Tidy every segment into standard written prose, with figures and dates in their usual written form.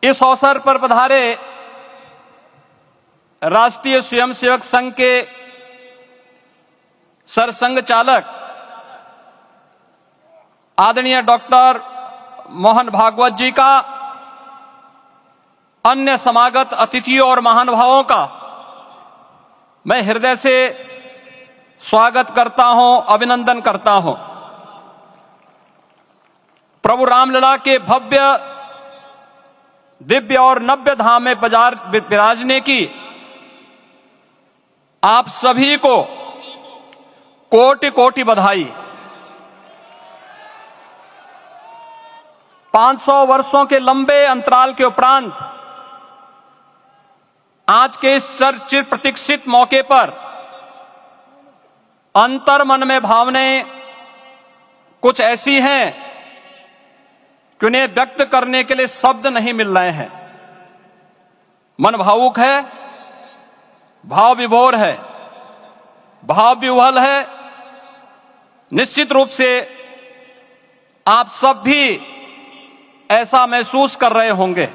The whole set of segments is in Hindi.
इस अवसर पर पधारे राष्ट्रीय स्वयंसेवक संघ के सरसंघ चालक आदरणीय डॉक्टर मोहन भागवत जी का, अन्य समागत अतिथियों और महानुभावों का मैं हृदय से स्वागत करता हूं, अभिनंदन करता हूं। प्रभु रामलला के भव्य, दिव्य और नव्य धाम में विराजने की आप सभी को कोटि कोटि बधाई। 500 वर्षों के लंबे अंतराल के उपरांत आज के इस चिर प्रतीक्षित मौके पर अंतर मन में भावनाएं कुछ ऐसी हैं कि उन्हें व्यक्त करने के लिए शब्द नहीं मिल रहे हैं। मन भावुक है, भाव विभोर है, भाव विह्वल है। निश्चित रूप से आप सब भी ऐसा महसूस कर रहे होंगे।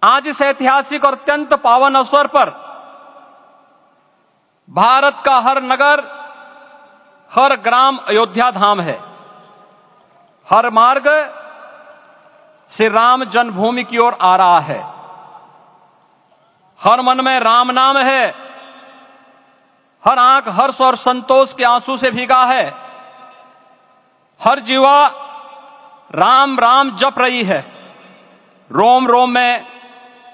आज इस ऐतिहासिक और अत्यंत पावन अवसर पर भारत का हर नगर, हर ग्राम अयोध्या धाम है। हर मार्ग से राम जन्मभूमि की ओर आ रहा है। हर मन में राम नाम है। हर आंख हर्ष और संतोष के आंसू से भीगा है। हर जीवा राम राम जप रही है। रोम रोम में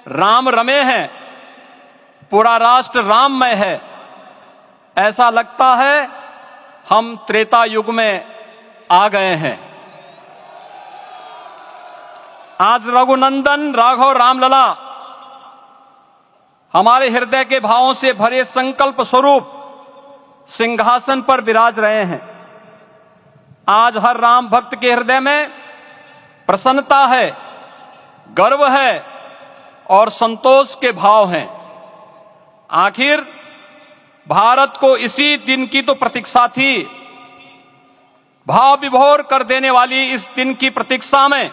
राम रमे हैं। पूरा राष्ट्र राममय है। ऐसा लगता है हम त्रेता युग में आ गए हैं। आज रघुनंदन राघव रामलला हमारे हृदय के भावों से भरे संकल्प स्वरूप सिंहासन पर विराज रहे हैं। आज हर राम भक्त के हृदय में प्रसन्नता है, गर्व है और संतोष के भाव हैं। आखिर भारत को इसी दिन की तो प्रतीक्षा थी। भाव विभोर कर देने वाली इस दिन की प्रतीक्षा में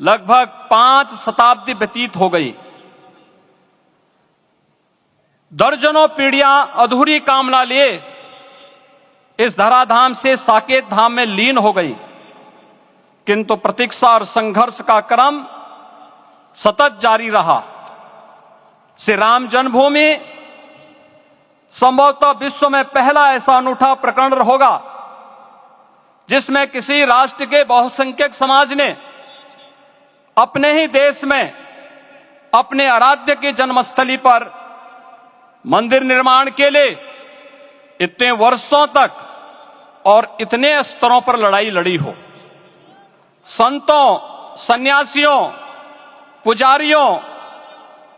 लगभग 5 शताब्दी व्यतीत हो गई। दर्जनों पीढ़ियां अधूरी कामना लिए इस धराधाम से साकेत धाम में लीन हो गई, किंतु प्रतीक्षा और संघर्ष का क्रम सतत जारी रहा। श्री राम जन्मभूमि संभवतः विश्व में पहला ऐसा अनूठा प्रकरण होगा जिसमें किसी राष्ट्र के बहुसंख्यक समाज ने अपने ही देश में अपने आराध्य की जन्मस्थली पर मंदिर निर्माण के लिए इतने वर्षों तक और इतने स्तरों पर लड़ाई लड़ी हो। संतों, सन्यासियों, पुजारियों,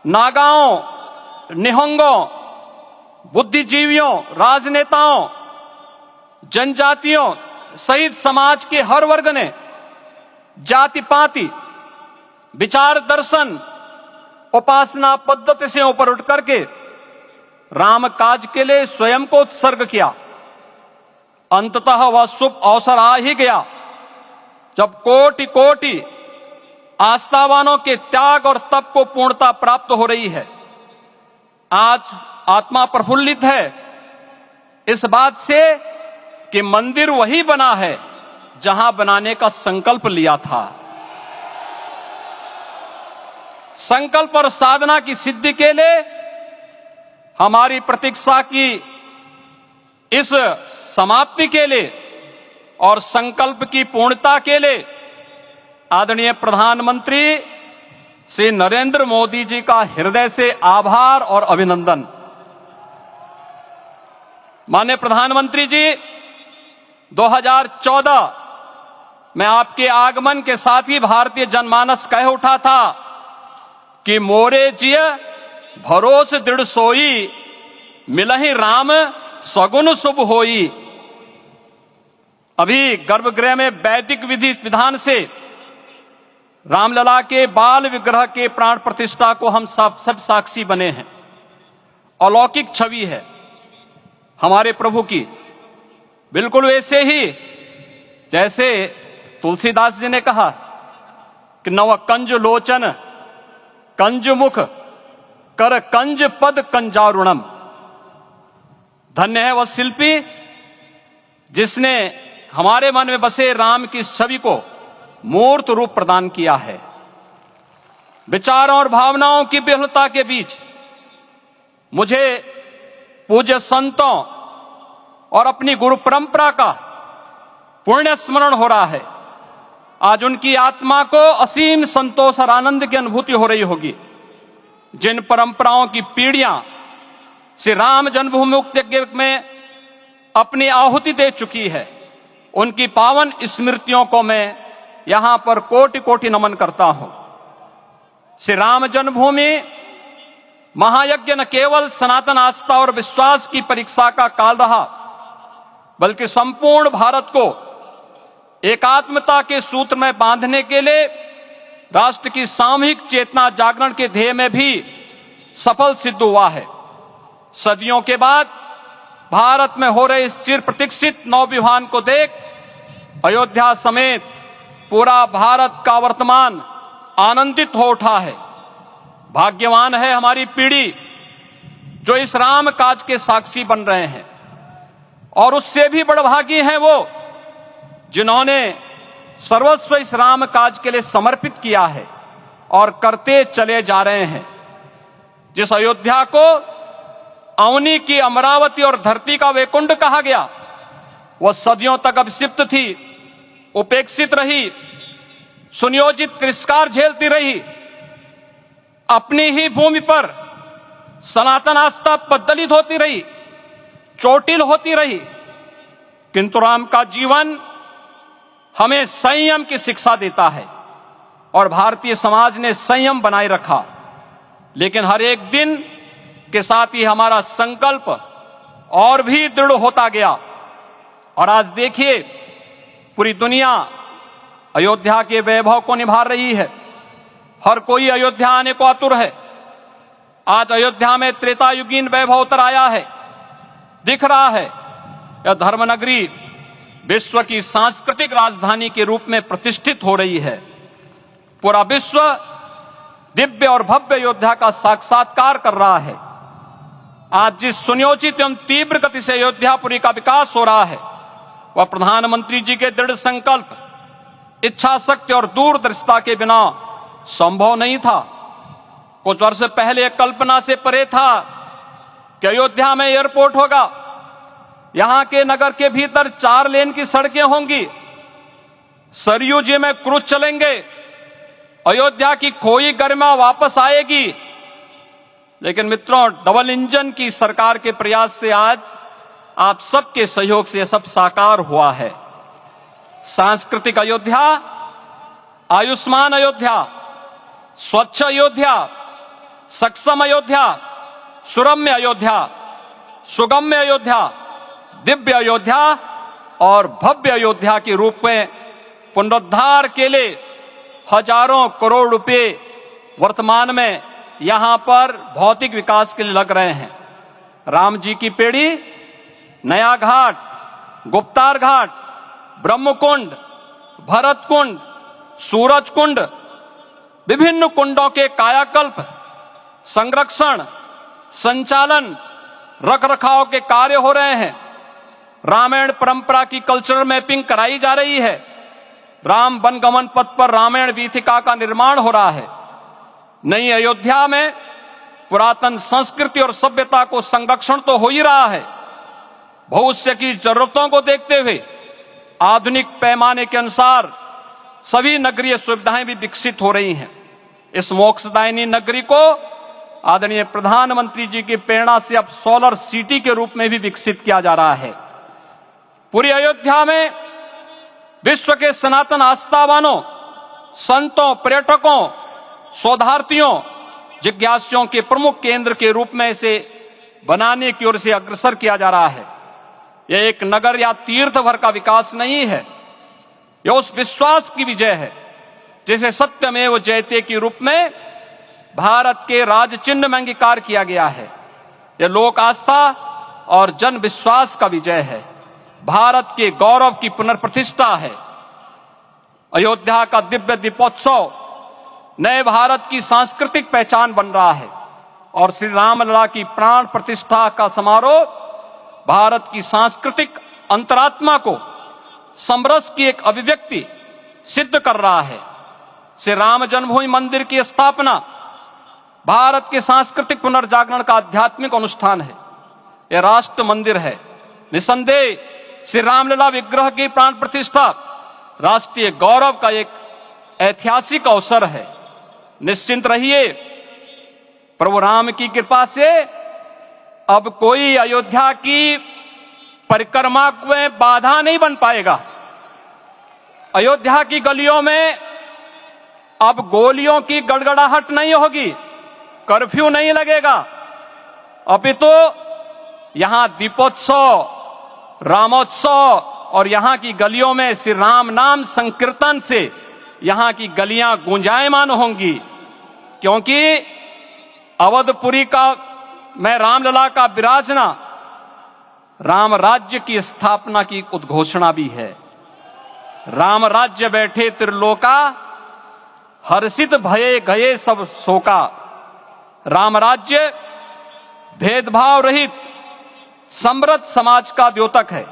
नागाओं, निहंगों, बुद्धिजीवियों, राजनेताओं, जनजातियों सहित समाज के हर वर्ग ने जाति पाति, विचार दर्शन, उपासना पद्धति से ऊपर उठ करके राम काज के लिए स्वयं को उत्सर्ग किया। अंततः वह शुभ अवसर आ ही गया जब कोटि कोटि आस्थावानों के त्याग और तप को पूर्णता प्राप्त हो रही है। आज आत्मा प्रफुल्लित है इस बात से कि मंदिर वही बना है जहां बनाने का संकल्प लिया था। संकल्प और साधना की सिद्धि के लिए हमारी प्रतीक्षा की इस समाप्ति के लिए और संकल्प की पूर्णता के लिए आदरणीय प्रधानमंत्री श्री नरेंद्र मोदी जी का हृदय से आभार और अभिनंदन। माननीय प्रधानमंत्री जी, 2014 में आपके आगमन के साथ ही भारतीय जनमानस कह उठा था कि मोरे जिय भरोस दृढ़ सोई, मिलहि राम सगुन शुभ होई। अभी गर्भगृह में वैदिक विधि विधान से रामलला के बाल विग्रह के प्राण प्रतिष्ठा को हम सब साक्षी बने हैं। अलौकिक छवि है हमारे प्रभु की, बिल्कुल वैसे ही जैसे तुलसीदास जी ने कहा कि नव कंज लोचन कंज मुख कर कंज पद कंजारुणम। धन्य है वह शिल्पी जिसने हमारे मन में बसे राम की छवि को मूर्त रूप प्रदान किया है। विचारों और भावनाओं की विहलता के बीच मुझे पूज्य संतों और अपनी गुरु परंपरा का पुण्य स्मरण हो रहा है। आज उनकी आत्मा को असीम संतोष और आनंद की अनुभूति हो रही होगी। जिन परंपराओं की पीढ़ियां श्री राम जन्मभूमि मुक्ति यज्ञ में अपनी आहुति दे चुकी है, उनकी पावन स्मृतियों को मैं यहां पर कोटि कोटि नमन करता हूं। श्री राम जन्मभूमि महायज्ञ न केवल सनातन आस्था और विश्वास की परीक्षा का काल रहा, बल्कि संपूर्ण भारत को एकात्मता के सूत्र में बांधने के लिए राष्ट्र की सामूहिक चेतना जागरण के ध्येय में भी सफल सिद्ध हुआ है। सदियों के बाद भारत में हो रहे इस चिर प्रतीक्षित नवविवाह को देख अयोध्या समेत पूरा भारत का वर्तमान आनंदित हो उठा है। भाग्यवान है हमारी पीढ़ी जो इस राम काज के साक्षी बन रहे हैं, और उससे भी बड़भागी हैं वो जिन्होंने सर्वस्व इस राम काज के लिए समर्पित किया है और करते चले जा रहे हैं। जिस अयोध्या को अवनी की अमरावती और धरती का वैकुंठ कहा गया, वह सदियों तक अभिषिप्त थी, उपेक्षित रही, सुनियोजित तिरस्कार झेलती रही, अपनी ही भूमि पर सनातन आस्था पद्दलित होती रही, चोटिल होती रही। किंतु राम का जीवन हमें संयम की शिक्षा देता है और भारतीय समाज ने संयम बनाए रखा। लेकिन हर एक दिन के साथ ही हमारा संकल्प और भी दृढ़ होता गया, और आज देखिए पूरी दुनिया अयोध्या के वैभव को निभा रही है। हर कोई अयोध्या आने को आतुर है। आज अयोध्या में त्रेतायुगीन वैभव उतर आया है, दिख रहा है। यह धर्मनगरी विश्व की सांस्कृतिक राजधानी के रूप में प्रतिष्ठित हो रही है। पूरा विश्व दिव्य और भव्य अयोध्या का साक्षात्कार कर रहा है। आज जिस सुनियोजित एवं तीव्र गति से अयोध्यापुरी का विकास हो रहा है, वह प्रधानमंत्री जी के दृढ़ संकल्प, इच्छा शक्ति और दूरदर्शिता के बिना संभव नहीं था। कुछ वर्ष पहले कल्पना से परे था कि अयोध्या में एयरपोर्ट होगा, यहां के नगर के भीतर 4 लेन की सड़कें होंगी, सरयू जी में क्रूज चलेंगे, अयोध्या की खोई गरिमा वापस आएगी। लेकिन मित्रों, डबल इंजन की सरकार के प्रयास से आज आप सबके सहयोग से यह सब साकार हुआ है। सांस्कृतिक अयोध्या, आयुष्मान अयोध्या, स्वच्छ अयोध्या, सक्षम अयोध्या, सुरम्य अयोध्या, सुगम्य अयोध्या, दिव्य अयोध्या और भव्य अयोध्या के रूप में पुनरुद्धार के लिए हजारों करोड़ रुपए वर्तमान में यहां पर भौतिक विकास के लिए लग रहे हैं। राम जी की पेड़ी, नया घाट, गुप्तार घाट, ब्रह्मकुंड, भरत कुंड, सूरज कुंड, विभिन्न कुंडों के कायाकल्प, संरक्षण, संचालन, रखरखाव के कार्य हो रहे हैं। रामायण परंपरा की कल्चरल मैपिंग कराई जा रही है। राम वनगमन पथ पर रामायण वीथिका का निर्माण हो रहा है। नई अयोध्या में पुरातन संस्कृति और सभ्यता को संरक्षण तो हो ही रहा है, भविष्य की जरूरतों को देखते हुए आधुनिक पैमाने के अनुसार सभी नगरीय सुविधाएं भी विकसित हो रही हैं। इस मोक्षदायिनी नगरी को आदरणीय प्रधानमंत्री जी की प्रेरणा से अब सोलर सिटी के रूप में भी विकसित किया जा रहा है। पूरी अयोध्या में विश्व के सनातन आस्थावानों, संतों, पर्यटकों, शोधार्थियों, जिज्ञासुओं के प्रमुख केंद्र के रूप में इसे बनाने की ओर से अग्रसर किया जा रहा है। यह एक नगर या तीर्थ भर का विकास नहीं है, यह उस विश्वास की विजय है जिसे सत्यमेव जयते के रूप में भारत के राज चिन्ह में अंगीकार किया गया है। यह लोक आस्था और जन विश्वास का विजय है, भारत के गौरव की पुनर्प्रतिष्ठा है। अयोध्या का दिव्य दीपोत्सव नए भारत की सांस्कृतिक पहचान बन रहा है और श्री रामलला की प्राण प्रतिष्ठा का समारोह भारत की सांस्कृतिक अंतरात्मा को समरस की एक अभिव्यक्ति सिद्ध कर रहा है। श्री राम जन्मभूमि मंदिर की स्थापना भारत के सांस्कृतिक पुनर्जागरण का आध्यात्मिक अनुष्ठान है। यह राष्ट्र मंदिर है। निसंदेह श्री रामलला विग्रह की प्राण प्रतिष्ठा राष्ट्रीय गौरव का एक ऐतिहासिक अवसर है। निश्चिंत रहिए, प्रभु राम की कृपा से अब कोई अयोध्या की परिक्रमा में बाधा नहीं बन पाएगा। अयोध्या की गलियों में अब गोलियों की गड़गड़ाहट नहीं होगी, कर्फ्यू नहीं लगेगा। अपितु यहां दीपोत्सव, रामोत्सव और यहां की गलियों में श्री राम नाम संकीर्तन से यहां की गलियां गुंजायमान होंगी, क्योंकि अवधपुरी का मैं रामलला का विराजना राम राज्य की स्थापना की उद्घोषणा भी है। राम राज्य बैठे त्रिलोका, हर्षित भये गए सब शोका। राम राज्य भेदभाव रहित समृद्ध समाज का द्योतक है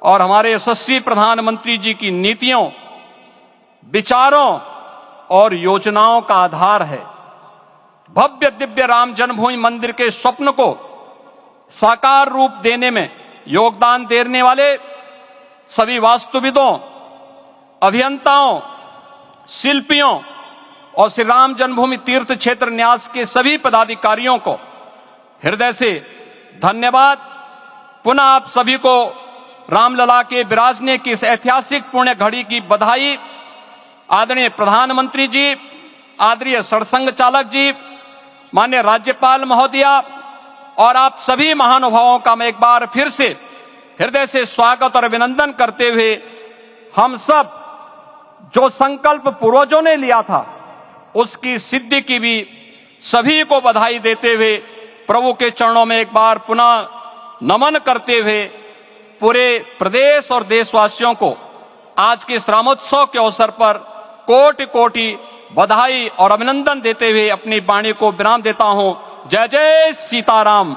और हमारे यशस्वी प्रधानमंत्री जी की नीतियों, विचारों और योजनाओं का आधार है। भव्य दिव्य राम जन्मभूमि मंदिर के स्वप्न को साकार रूप देने में योगदान देने वाले सभी वास्तुविदों, अभियंताओं, शिल्पियों और श्री राम जन्मभूमि तीर्थ क्षेत्र न्यास के सभी पदाधिकारियों को हृदय से धन्यवाद। पुनः आप सभी को रामलला के विराजने की इस ऐतिहासिक पुण्य घड़ी की बधाई। आदरणीय प्रधानमंत्री जी, आदरणीय सरसंघ चालक जी, माननीय राज्यपाल महोदया और आप सभी महानुभावों का मैं एक बार फिर से हृदय से स्वागत और अभिनंदन करते हुए हम सब जो संकल्प पूर्वजों ने लिया था उसकी सिद्धि की भी सभी को बधाई देते हुए प्रभु के चरणों में एक बार पुनः नमन करते हुए पूरे प्रदेश और देशवासियों को आज के इस रामोत्सव के अवसर पर कोटि कोटि बधाई और अभिनंदन देते हुए अपनी वाणी को विराम देता हूं। जय जय सीताराम।